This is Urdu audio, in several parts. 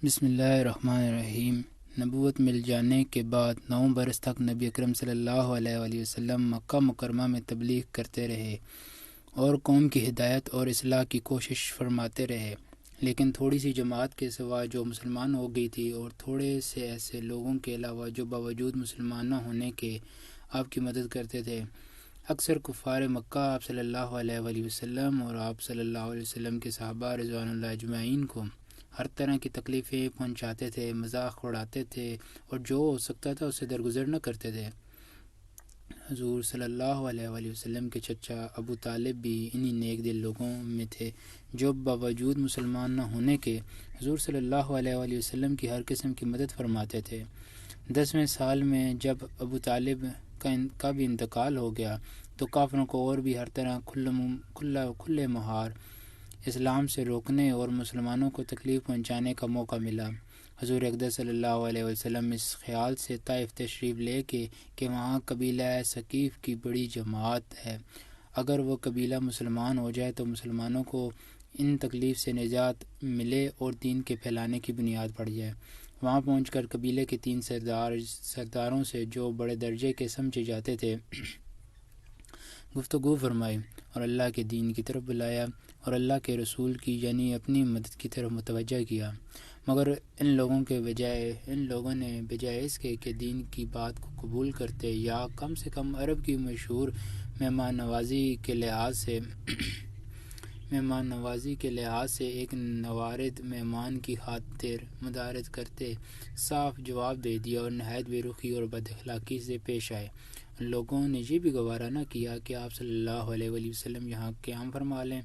بسم اللہ الرحمن الرحیم۔ نبوت مل جانے کے بعد 9 برس تک نبی اکرم صلی اللہ علیہ وآلہ وسلم مکہ مکرمہ میں تبلیغ کرتے رہے اور قوم کی ہدایت اور اصلاح کی کوشش فرماتے رہے، لیکن تھوڑی سی جماعت کے سوا جو مسلمان ہو گئی تھی اور تھوڑے سے ایسے لوگوں کے علاوہ جو باوجود مسلمان نہ ہونے کے آپ کی مدد کرتے تھے، اکثر کفار مکہ آپ صلی اللہ علیہ وآلہ وسلم اور آپ صلی اللہ علیہ وسلم کے صحابہ رضوان اللہ اجمعین کو ہر طرح کی تکلیفیں پہنچاتے تھے، مذاق اڑاتے تھے اور جو ہو سکتا تھا اسے درگزر نہ کرتے تھے۔ حضور صلی اللہ علیہ وآلہ وسلم کے چچا ابو طالب بھی انہی نیک دل لوگوں میں تھے جو باوجود مسلمان نہ ہونے کے حضور صلی اللہ علیہ وآلہ وسلم کی ہر قسم کی مدد فرماتے تھے۔ 10ویں سال میں جب ابو طالب کا بھی انتقال ہو گیا تو کافروں کو اور بھی ہر طرح کھلے مہار اسلام سے روکنے اور مسلمانوں کو تکلیف پہنچانے کا موقع ملا۔ حضور اقدس صلی اللہ علیہ وسلم اس خیال سے طائف تشریف لے کے کہ وہاں قبیلہ ثقیف کی بڑی جماعت ہے، اگر وہ قبیلہ مسلمان ہو جائے تو مسلمانوں کو ان تکلیف سے نجات ملے اور دین کے پھیلانے کی بنیاد پڑ جائے۔ وہاں پہنچ کر قبیلے کے 3 سرداروں سے جو بڑے درجے کے سمجھے جاتے تھے گفتگو فرمائی اور اللہ کے دین کی طرف بلایا اور اللہ کے رسول کی یعنی اپنی مدد کی طرف متوجہ کیا، مگر ان لوگوں نے بجائے اس کے کہ دین کی بات کو قبول کرتے یا کم سے کم عرب کی مشہور مہمان نوازی کے لحاظ سے ایک نوارد مہمان کی خاطر مدارت کرتے صاف جواب دے دیا اور نہایت بے رخی اور بد اخلاقی سے پیش آئے۔ لوگوں نے یہ بھی گوارا نہ کیا کہ آپ صلی اللہ علیہ وآلہ وسلم یہاں قیام فرما لیں۔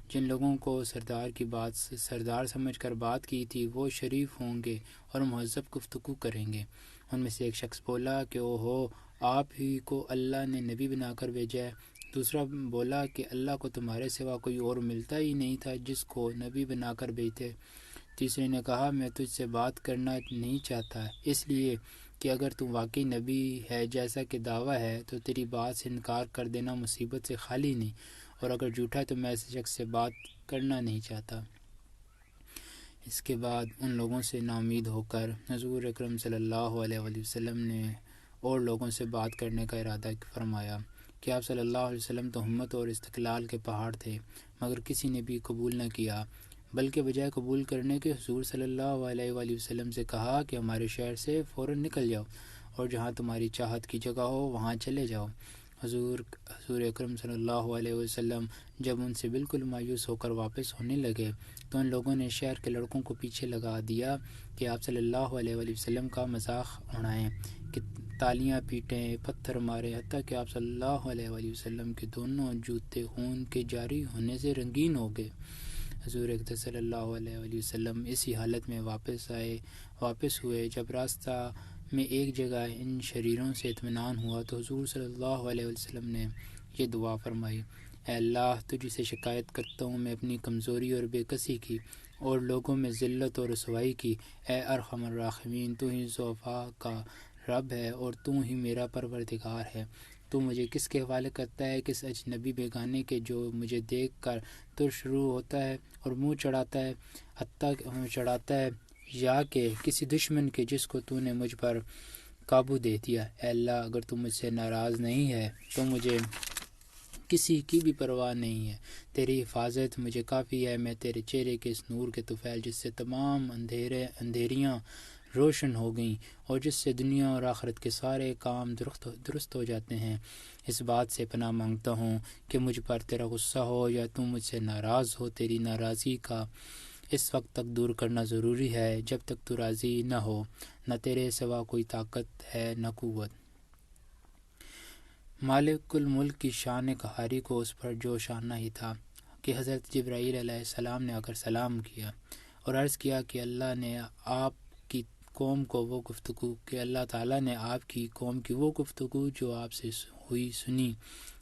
جن لوگوں کو سردار سمجھ کر بات کی تھی وہ شریف ہوں گے اور مہذب گفتگو کریں گے۔ ان میں سے ایک شخص بولا کہ اوہو، آپ ہی کو اللہ نے نبی بنا کر بھیجا ہے۔ دوسرا بولا کہ اللہ کو تمہارے سوا کوئی اور ملتا ہی نہیں تھا جس کو نبی بنا کر بھیجتے۔ تیسرے نے کہا میں تجھ سے بات کرنا نہیں چاہتا اس لیے کہ اگر تم واقعی نبی ہے جیسا کہ دعویٰ ہے تو تیری بات سے انکار کر دینا مصیبت سے خالی نہیں، اور اگر جھوٹا ہے تو میں ایسے شخص سے بات کرنا نہیں چاہتا۔ اس کے بعد ان لوگوں سے نا امید ہو کر حضور اکرم صلی اللہ علیہ وآلہ وسلم نے اور لوگوں سے بات کرنے کا ارادہ فرمایا کہ آپ صلی اللہ علیہ وسلم تو ہمت اور استقلال کے پہاڑ تھے، مگر کسی نے بھی قبول نہ کیا، بلکہ بجائے قبول کرنے کے حضور صلی اللہ علیہ وآلہ وسلم سے کہا کہ ہمارے شہر سے فوراً نکل جاؤ اور جہاں تمہاری چاہت کی جگہ ہو وہاں چلے جاؤ۔ حضور اکرم صلی اللہ علیہ وسلم جب ان سے بالکل مایوس ہو کر واپس ہونے لگے تو ان لوگوں نے شہر کے لڑکوں کو پیچھے لگا دیا کہ آپ صلی اللہ علیہ وآلہ وسلم کا مذاق اڑائیں، کہ تالیاں پیٹیں، پتھر ماریں، حتیٰ کہ آپ صلی اللہ علیہ وآلہ وسلم کے دونوں جوتے خون کے جاری ہونے سے رنگین ہو گئے۔ حضور اقدس صلی اللہ علیہ وآلہ وسلم اسی حالت میں واپس ہوئے۔ جب راستہ میں ایک جگہ ان شریروں سے اطمینان ہوا تو حضور صلی اللہ علیہ وسلم نے یہ دعا فرمائی، اے اللہ، تجھ سے شکایت کرتا ہوں میں اپنی کمزوری اور بے کسی کی اور لوگوں میں ذلت اور رسوائی کی۔ اے ارحم الراحمین، تو ہی ضعفاء کا رب ہے اور تو ہی میرا پروردگار ہے۔ تو مجھے کس کے حوالے کرتا ہے، کس اجنبی بیگانے کے جو مجھے دیکھ کر ترش رو ہوتا ہے اور منہ چڑھاتا ہے، یا کہ کسی دشمن کے جس کو تو نے مجھ پر قابو دے دیا۔ اے اللہ، اگر تو مجھ سے ناراض نہیں ہے تو مجھے کسی کی بھی پرواہ نہیں ہے، تیری حفاظت مجھے کافی ہے۔ میں تیرے چہرے کے اس نور کے طفیل جس سے تمام اندھیریاں روشن ہو گئیں اور جس سے دنیا اور آخرت کے سارے کام درست ہو جاتے ہیں، اس بات سے پناہ مانگتا ہوں کہ مجھ پر تیرا غصہ ہو یا تو مجھ سے ناراض ہو۔ تیری ناراضی کا اس وقت تک دور کرنا ضروری ہے جب تک تو راضی نہ ہو، نہ تیرے سوا کوئی طاقت ہے نہ قوت۔ مالک الملک کی شان قہاری کو اس پر جوش آنا ہی تھا کہ حضرت جبرائیل علیہ السلام نے آ کر سلام کیا اور عرض کیا کہ اللہ نے آپ کی قوم کو وہ گفتگو جو آپ سے ہوئی سنی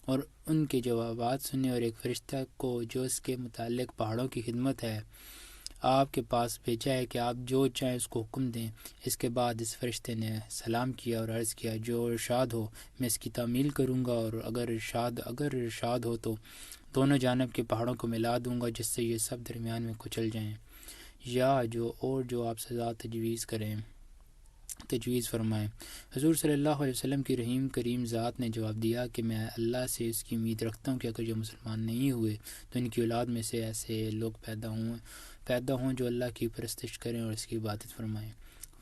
اور ان کے جوابات سنے، اور ایک فرشتہ کو جو اس کے متعلق پہاڑوں کی خدمت ہے آپ کے پاس بھیجا ہے کہ آپ جو چاہیں اس کو حکم دیں۔ اس کے بعد اس فرشتے نے سلام کیا اور عرض کیا، جو ارشاد ہو میں اس کی تعمیل کروں گا، اور اگر ارشاد ہو تو دونوں جانب کے پہاڑوں کو ملا دوں گا جس سے یہ سب درمیان میں کچل جائیں۔ یا جو آپ سزا تجویز فرمائیں۔ حضور صلی اللہ علیہ وسلم کی رحیم کریم ذات نے جواب دیا کہ میں اللہ سے اس کی امید رکھتا ہوں کہ اگر جو مسلمان نہیں ہوئے تو ان کی اولاد میں سے ایسے لوگ پیدا ہوں جو اللہ کی پرستش کریں اور اس کی عبادت فرمائیں۔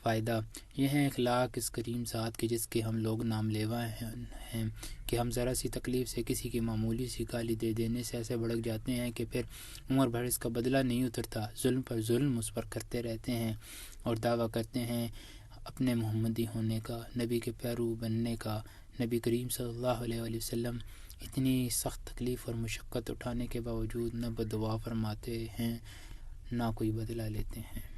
فائدہ یہ ہے اخلاق اس کریم ذات کے جس کے ہم لوگ نام لیوا ہیں کہ ہم ذرا سی تکلیف سے کسی کی معمولی سی گالی دے دینے سے ایسے بھڑک جاتے ہیں کہ پھر عمر بھر اس کا بدلہ نہیں اترتا، ظلم پر ظلم اس پر کرتے رہتے ہیں اور دعویٰ کرتے ہیں اپنے محمدی ہونے کا، نبی کے پیرو بننے کا۔ نبی کریم صلی اللہ علیہ وآلہ وسلم اتنی سخت تکلیف اور مشقت اٹھانے کے باوجود نہ بددعا فرماتے ہیں نہ کوئی بدلہ لیتے ہیں۔